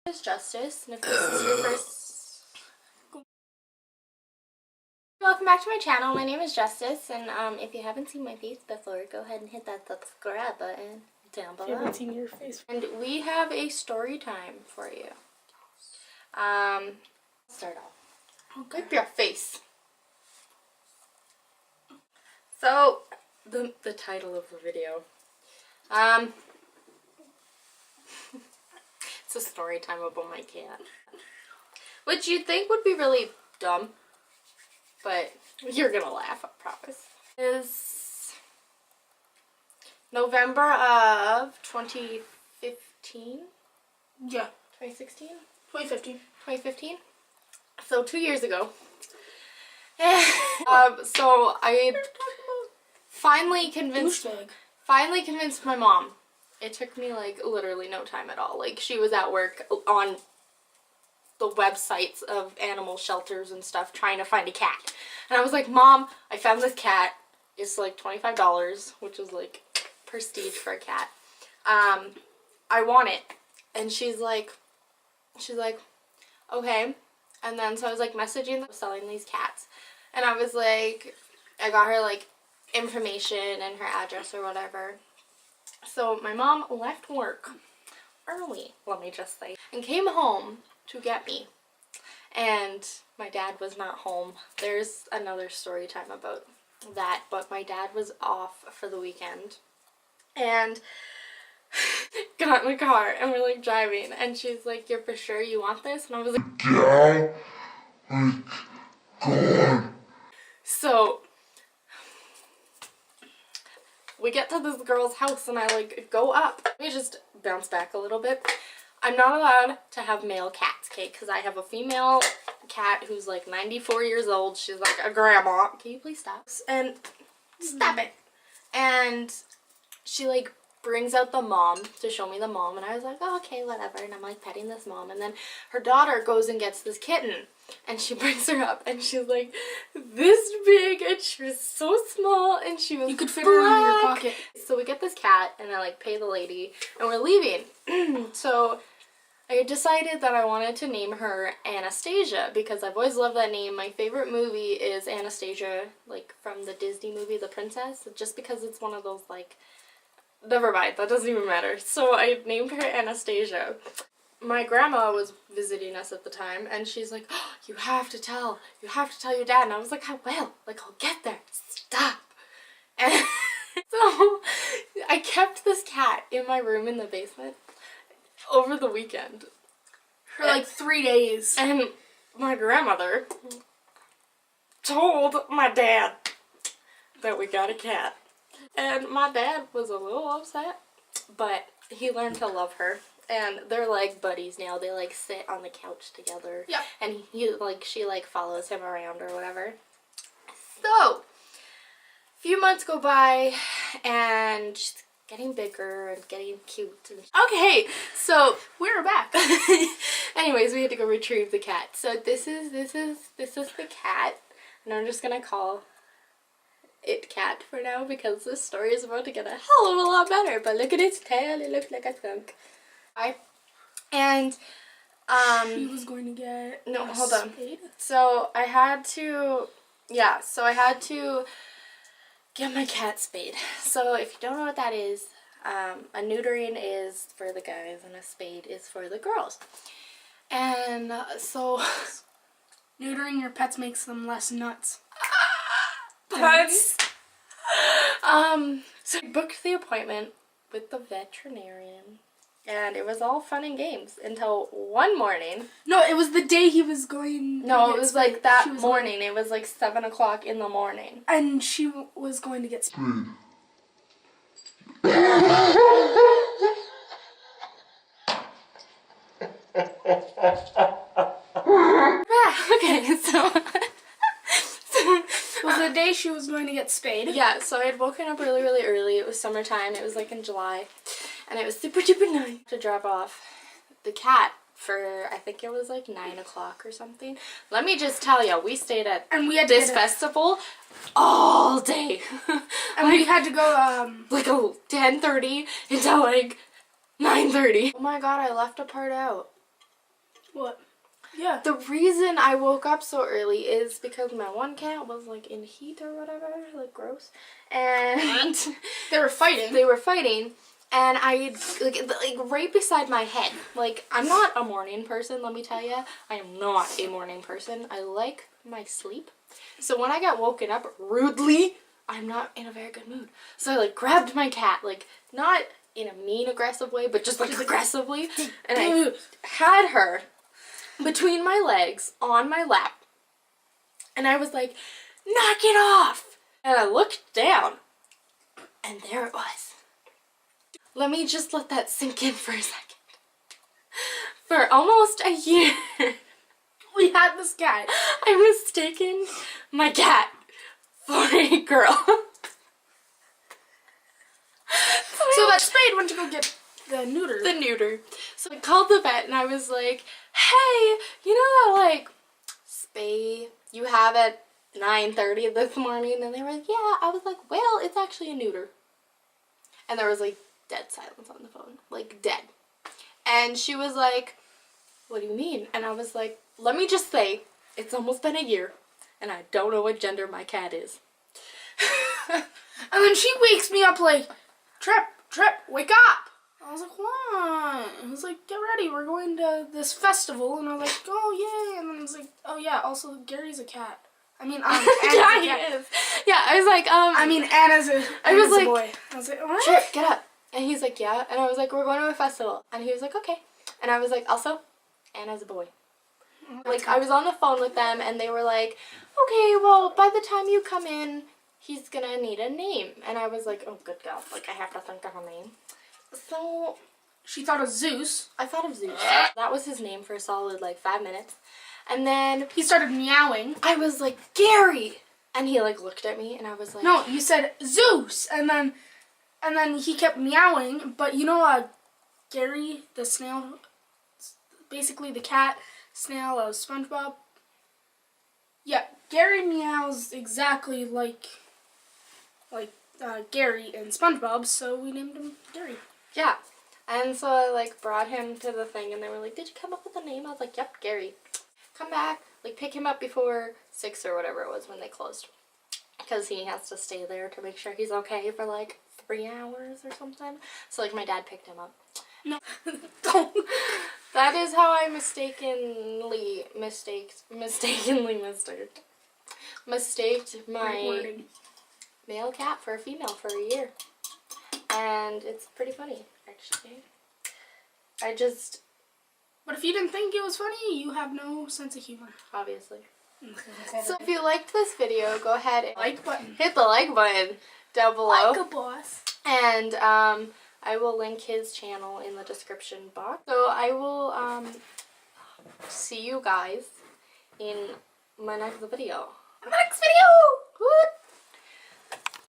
It's Justice, and if this is your first... Welcome back to my channel. My name is Justice, and if you haven't seen my face before, go ahead and hit that subscribe button down below. I haven't seen your face. And we have a story time for you. Start off. Okay. Wipe your face. So, the title of the video. It's a story time about my cat. Which you'd think would be really dumb. But you're gonna laugh, I promise. Is November of 2015? Yeah. 2016? 2015. 2015? So 2 years ago. So I finally convinced my mom. It took me like literally no time at all. Like she was at work on the websites of animal shelters and stuff trying to find a cat. And I was like, Mom, I found this cat. It's like $25, which is like prestige for a cat. I want it. And she's like, okay. And then so I was like messaging them selling these cats. And I was like, I got her like information and her address or whatever. So my mom left work early, let me just say, and came home to get me. And my dad was not home. There's another story time about that, but my dad was off for the weekend. And got in the car and we're like driving and she's like, you're for sure you want this? And I was like, yeah, God. So we get to this girl's house and I like go up. Let me just bounce back a little bit. I'm not allowed to have male cats, okay? Because I have a female cat who's like 94 years old. She's like a grandma. Can you please stop? And stop it. And she like brings out the mom to show me the mom. And I was like, oh, okay, whatever. And I'm like petting this mom. And then her daughter goes and gets this kitten. And she brings her up and she's like this big and she was so small and she was You could fit black. her in your pocket. So we get this cat and I like pay the lady and we're leaving. So I decided that I wanted to name her Anastasia because I've always loved that name. My favorite movie is Anastasia, like from the Disney movie The Princess, just because it's one of those like, never mind, that doesn't even matter. So I named her Anastasia. My grandma was visiting us at the time and she's like, oh, you have to tell your dad. And I was like, I will, like I'll get there, stop. And so I kept this cat in my room in the basement over the weekend. For like 3 days. And my grandmother told my dad that we got a cat. And my dad was a little upset, but he learned to love her. And they're like buddies now. They like sit on the couch together. Yep. And she like follows him around or whatever. So, a few months go by and she's getting bigger and getting cute. And okay, so We're back. anyways, we had to go retrieve the cat. So this is the cat, and I'm just gonna call it Cat for now because this story is about to get a hell of a lot better. But look at its tail; it looks like a skunk. And She was going to get no, a hold on. spade. So I had to get my cat spayed. So if you don't know what that is, a neutering is for the guys and a spade is for the girls. And so Neutering your pets makes them less nuts. puns. So I booked the appointment with the veterinarian. And it was all fun and games until one morning. No, it was the day he was going. No, it was like that morning. It was like 7 o'clock in the morning. And she was going to get spayed. Okay, so It was the day she was going to get spayed. yeah, so I had woken up really, really early. It was summertime. It was like in July. And it was super, super nice to drop off the cat for, I think it was like 9 o'clock or something. Let me just tell you, we stayed at this festival all day. And we had to go, like 10:30 until like 9:30. Oh my god, I left a part out. What? Yeah. The reason I woke up so early is because my one cat was like in heat or whatever, like gross, and They were fighting. they were fighting, and I like right beside my head. Like, I'm not a morning person, let me tell you. I am not a morning person. I like my sleep. So when I got woken up rudely, I'm not in a very good mood. So I like grabbed my cat, like not in a mean aggressive way, but just like aggressively, and I had her between my legs on my lap, and I was like, knock it off. And I looked down, and there it was. Let me just let that sink in for a second. For almost a year, We had this cat. I mistaken my cat for a girl. So that Spade went to go get the neuter. The neuter. So I called the vet and I was like, hey, you know that like spay you have at 9:30 this morning? And they were like, yeah. I was like, well, it's actually a neuter. And there was like dead silence on the phone. Like dead. And she was like, what do you mean? And I was like, let me just say, it's almost been a year and I don't know what gender my cat is. And then she wakes me up like, Trip, wake up. I was like, what? I was like, get ready, we're going to this festival. And I was like, oh, yay. And then I was like, oh, yeah, also, Gary's a cat. I mean, Anna's Yeah, a he cat. is. Yeah, I was like, I mean, Anna's was a like, boy. I was like, what? Trip, get up. And he's like, yeah. And I was like, we're going to a festival. And he was like, okay. And I was like, also, Anna's a boy. Like, I was on the phone with them, and they were like, okay, well, by the time you come in, he's gonna need a name. And I was like, oh, good God. Like, I have to think of a name. So She thought of Zeus. I thought of Zeus. That was his name for a solid, like, 5 minutes. And then He started meowing. I was like, Gary! And he, like, looked at me, and I was like... No, you said Zeus. And then he kept meowing. But you know Gary, the snail, basically the cat snail of SpongeBob? Yeah, Gary meows exactly like Gary and SpongeBob, so we named him Gary. Yeah. And so I, like, brought him to the thing, and they were like, did you come up with a name? I was like, yep, Gary. Come back. Like, pick him up before 6 or whatever it was when they closed. Because he has to stay there to make sure he's okay for, like, 3 hours or something. So, like, my dad picked him up. No, That is how I mistaked my male cat for a female for a year. And it's pretty funny, actually. But if you didn't think it was funny, you have no sense of humor. Obviously. So if you liked this video, go ahead and Like button. hit the like button down below. Like a boss. And I will link his channel in the description box. So I will see you guys in my next video. Woo!